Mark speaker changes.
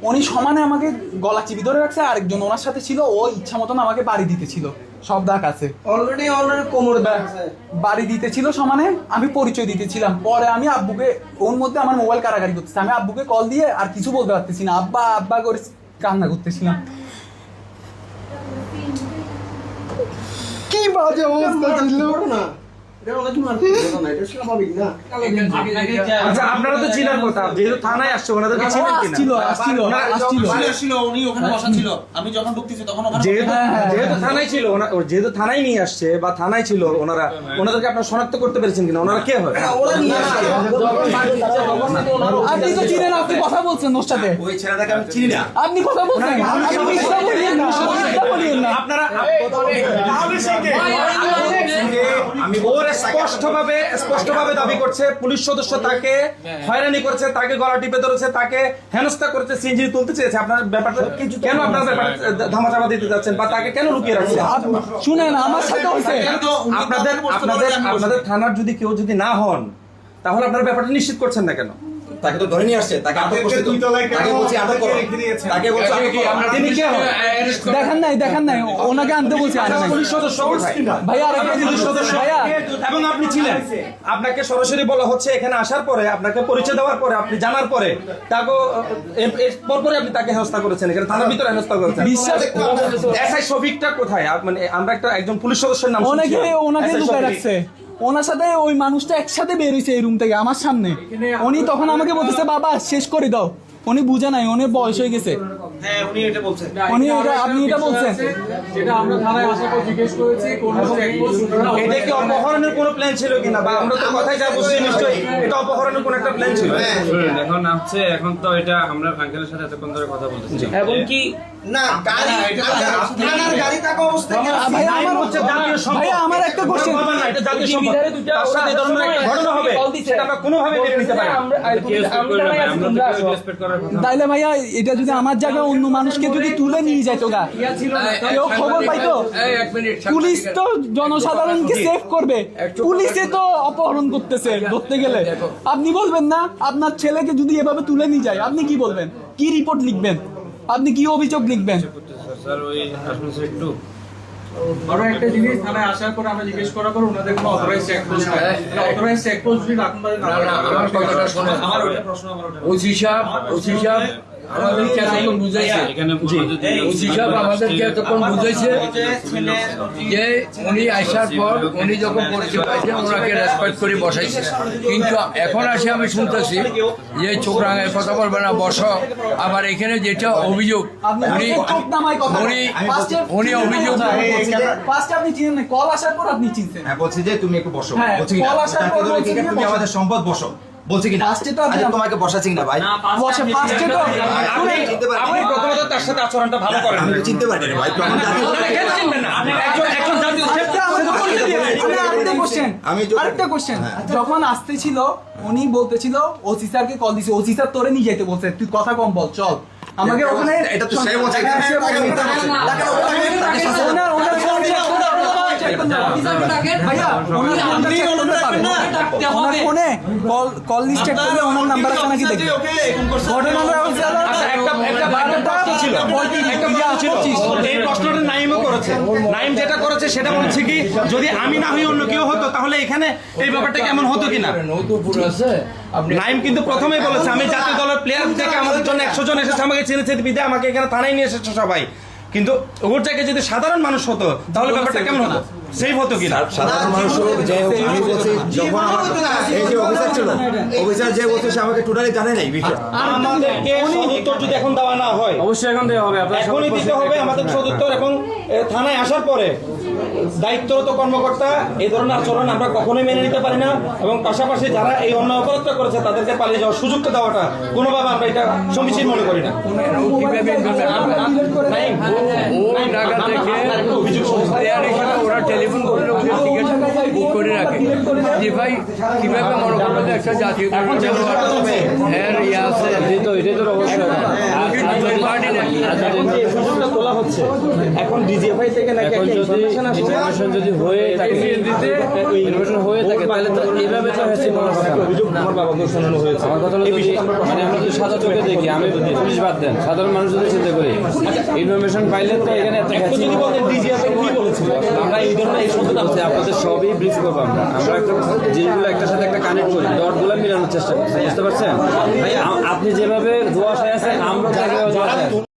Speaker 1: উনি সমানে আমাকে গলা চিপি ধরে রাখছে, আরেকজন ওনার সাথে ছিল, ও ইচ্ছা মতন আমাকে বাড়ি দিতেছিল, সব দাগ আছে
Speaker 2: অলরেডি কোমর
Speaker 1: বাড়ি দিতেছিল সমানে। আমি পরিচয় দিতেছিলাম, পরে আমি আব্বুকে, ওর মধ্যে আমার মোবাইল কারাগারি করতেছে, আমি আব্বুকে কল দিয়ে আর কিছু বলতে পারতেছি না, আব্বা আব্বা করে কান্না করতেছিলাম। কি বাজে অবস্থা ছিল না।
Speaker 3: আচ্ছা আপনারা তো চিনার কথা, যেহেতু থানায় আসছে ওনাদেরকে চিনেন কিনা?
Speaker 4: উনি ওখানে বসা ছিল, আমি যখন ঢুকতেছি তখন ওখানে
Speaker 3: যেহেতু থানায় ছিল, যেহেতু থানায় নিয়ে আসছে বা থানায় ছিল ওনারা, ওনাদেরকে আপনারা শনাক্ত করতে পেরেছেন কিনা? ওনারা কে হয়?
Speaker 1: আপনি তো চিনেন, আপনি কথা বলছেন ওর সাথে।
Speaker 4: ওই ছেলেটাকে আমি চিনি না।
Speaker 1: আপনি কথা বলছেন,
Speaker 3: আপনারা আমি ওর স্পষ্টভাবে দাবি করছে পুলিশ সদস্য তাকে হয়রানি করেছে, তাকে গলা টিপে ধরেছে, তাকে হেনস্থা করেছে, সিনজি তুলতে চেয়েছে। আপনার ব্যাপারটা কেন আপনারা ব্যাপারটা ধামাচাপা দিতে যাচ্ছেন বা তাকে কেন লুকিয়ে রাখছেন?
Speaker 1: শুনেন, আমার সাথে হয়েছে।
Speaker 3: আপনাদের থানার যদি কেউ যদি না হন, তাহলে আপনারা ব্যাপারটা নিশ্চিত করছেন না কেন?
Speaker 4: তাকে তো ধরে নিয়ে আসছে, তাকে আটক করছে, তাকে বলছি আটক করো, তাকে বলছে আটক করো।
Speaker 3: তিনি কে হন?
Speaker 1: দেখেন নাই ওনাকে আনতে বলছি, আনে নাই।
Speaker 3: পুলিশ সদস্য
Speaker 1: ভাইয়া আরেকটা পুলিশ সদস্য ভাইয়া,
Speaker 3: এবং আপনি ছিলেন, আপনাকে সরাসরি বলা হচ্ছে এখানে আসার পরে, আপনাকে পরিচয় দেওয়ার পরে, আপনি জানার পরে তাকে পরপরে আপনি তাকে হেনস্থা করেছেন, এখানে থানার ভিতরে হেনস্থা করেছেন।
Speaker 1: বিশ্বাস
Speaker 3: এসআই শফিকটা কোথায়? মানে আমরা একজন পুলিশ সদস্যের নাম
Speaker 1: ওনাকে লুকায় রাখছে, ওনার সাথে ওই মানুষটা একসাথে বের হইছে এই রুম থেকে আমার সামনে। উনি তখন আমাকে বলতেছে বাবা শেষ করে দাও, উনি বুঝে নাই, উনি বয়স হয়ে গেছে।
Speaker 4: হ্যাঁ উনি এটা বলছেন,
Speaker 1: আপনি এটা বলছেন,
Speaker 5: যেটা আমরা থানায় আসার পর জিজ্ঞেস করেছি কোন চেকপোস্ট।
Speaker 3: এটা কি অপহরণের কোনো প্ল্যান ছিল কিনা, বা আমরা তো কথাই যা বলছি নিশ্চয়ই এটা অপহরণের কোনো একটা প্ল্যান ছিল।
Speaker 6: এখন আসছে, এখন তো এটা আমরা আঙ্কেলের সাথে এতক্ষণ ধরে কথা বলতেছি,
Speaker 3: এবং কি
Speaker 4: না গাড়ি থানার গাড়ি থাকা অবস্থায়
Speaker 1: ভাইয়া আমার একটা কোশ্চেন,
Speaker 3: এটা জাতীয় সম্পদ, তার সাথে এই ধরনের একটা ঘটনা হবে সেটা আমরা কোনোভাবে মেনে নিতে পারি না।
Speaker 6: রেসপেক্ট করার কথা।
Speaker 1: তাইলে ভাইয়া এটা যদি আমার জায়গায় অন্য মানুষকে যদি তুলে নিয়ে যাইতো গা, কেউ খবর পাইতো? পুলিশ তো জনসাধারণকে সেভ করবে, পুলিশে তো অপহরণ করতেছে ধরতে গেলে। আপনি বলবেন না আপনার ছেলেকে যদি এভাবে তুলে নিয়ে যায়, আপনি কি বলবেন? কি রিপোর্ট লিখবেন? আপনি কি অভিযোগ লিখবেন?
Speaker 6: স্যার ওই আসলে স্যার একটু
Speaker 5: আরো একটা জিনিস, থানায় আসার পর আমরা জিজ্ঞেস করার পর ওনাদের কোনো অথরাইজ চেকপোস্ট নাই। অথরাইজ চেকপোস্ট যদি রাখুন পারে না।
Speaker 7: আমার কথাটা শোনো,
Speaker 5: আমার ওটা প্রশ্ন, আমার ওটা
Speaker 7: ওসি সাহেব আমাদেরকে এতক্ষণ বুঝাইছে, ওসি সাহেব আমাদেরকে এতক্ষণ বুঝাইছে যে উনি আসার পর উনি যখন পরিচয় পাইছেন ওনাকে রেসপেক্ট করে বসাইছে। কিন্তু এখন আসে আমি শুনতেছি যে চোখ রাঙায় কথা বলবে না, বসো। আবার এখানে যেটা অভিযোগ, উনি অভিযোগ
Speaker 1: আপনি চিনেন না, কল আসার পর আপনি চিনছেন।
Speaker 4: হ্যাঁ বলছি যে তুমি একটু বসো,
Speaker 1: হ্যাঁ,
Speaker 4: বলছি কি
Speaker 1: কল আসার পর বলছি যে
Speaker 4: তুমি আমাদের সম্পদ বসো, বলছি কি না
Speaker 1: ফার্স্টে তো আপনি
Speaker 4: তোমাকে বসাচ্ছি না ভাই,
Speaker 1: বসে ফার্স্টে তো
Speaker 4: চিনতে পারি
Speaker 3: আপনি প্রথমত তার সাথে আচরণটা ভালো করেন,
Speaker 4: আমি তো চিনতে পারি না ভাই, তখন জাতীয়
Speaker 3: কেন চিনবেন না? একজন জাতীয়
Speaker 1: আরেকটা কোশ্চেন, যখন আসতেছিল উনি বলতেছিল ওসি স্যারকে কল দিছে, ওসি স্যার তোরে নিয়ে যেতে বলছে, তুই কথা কম বল, চল আমাকে ওখানে।
Speaker 4: এটা তো সে বলছে,
Speaker 1: ভাইয়া ওনার ফোনে কল লিস্ট চেক করলে ওনার নাম্বার আছে নাকি দেখবে। ঘটনাটা হচ্ছে
Speaker 3: এই প্রশ্নটা নাইমও করেছে। নাইম যেটা করেছে সেটা বলছে কি, যদি আমি না হই অন্য কেউ হতো তাহলে এখানে এই ব্যাপারটা কেমন হতো কিনা।
Speaker 7: নৌতুপুর আছে
Speaker 3: নাইম কিন্তু প্রথমেই বলেছে আমি জাতীয় দলের প্লেয়ার থেকে আমাদের জন্য 100 জন এসেছে, আমাকে চিনেছে বিদায় আমাকে এখানে থানায় নিয়ে এসেছে সবাই। কিন্তু ওর জায়গায় যদি সাধারণ মানুষ হতো তাহলে ব্যাপারটা কেমন হতো, সেফ হতো কিনা।
Speaker 4: সাধারণ মানুষ যে আমি বলছি, যখন এই যে অফিসার ছিল, অফিসার যে বলছে সে আমাকে টোটালি জানে নাই বিষয়।
Speaker 3: আমাদেরকে সদুত্তর যদি এখন দেওয়া না হয়,
Speaker 6: অবশ্যই এখন দেওয়া হবে,
Speaker 3: এখনই দিতে হবে আমাদের সদুত্তর। এবং থানায় আসার পরে দায়িত্বরত কর্মকর্তা এই ধরনের আচরণ আমরা কখনোই মেনে নিতে পারি না, এবং পাশাপাশি যারা এই অন্যায় অপরাধটা করেছে তাদেরকে পালিয়ে যাওয়ার সুযোগটা দেওয়াটা কোনোভাবে আমরা এটা সমীচীন মনে করি না।
Speaker 7: ওরা টেলিফোন করলে টিকিট বুক করে রাখে যে ভাই কিভাবে মনে করবো যে একটা জাতীয় হ্যাঁ ইয়ে আছে, পার্টি নাকি
Speaker 3: এখন যে এফআইআরটা তোলা হচ্ছে, এখন ডিজিএফআই থেকে নাকি
Speaker 6: এখন
Speaker 3: একটা
Speaker 6: যদি
Speaker 3: ইনফরমেশন আসছে,
Speaker 6: ইনফরমেশন যদি হয়ে থাকে ইনফরমেশন হয়ে থাকে তাহলে তো এইভাবে তো হচ্ছে কোনো কথা না।
Speaker 3: অভিযোগ আমার বাবাকে শোনানো হয়েছে।
Speaker 6: আমার কথা হলো যদি মানে আমরা যদি সাদা চোখে দেখি, আমি পুলিশ বাদ দেন, সাধারণ মানুষ যদি চিন্তা করি ইনফরমেশন পাইলে তো এখানে এত
Speaker 3: একটু যদি বলেন ডিজিএফআই কি বলেছিল, আমরা এই ধরনের এই শব্দটা
Speaker 6: বলছি, আপনাদের সবই ব্রিজ করবো আমরা একটা জিনিসগুলো একটার সাথে একটা কানেক্ট করি, ডটগুলো মিলানোর চেষ্টা করছি, বুঝতে পারছেন? আপনি যেভাবে ধোয়া আছেন আমরা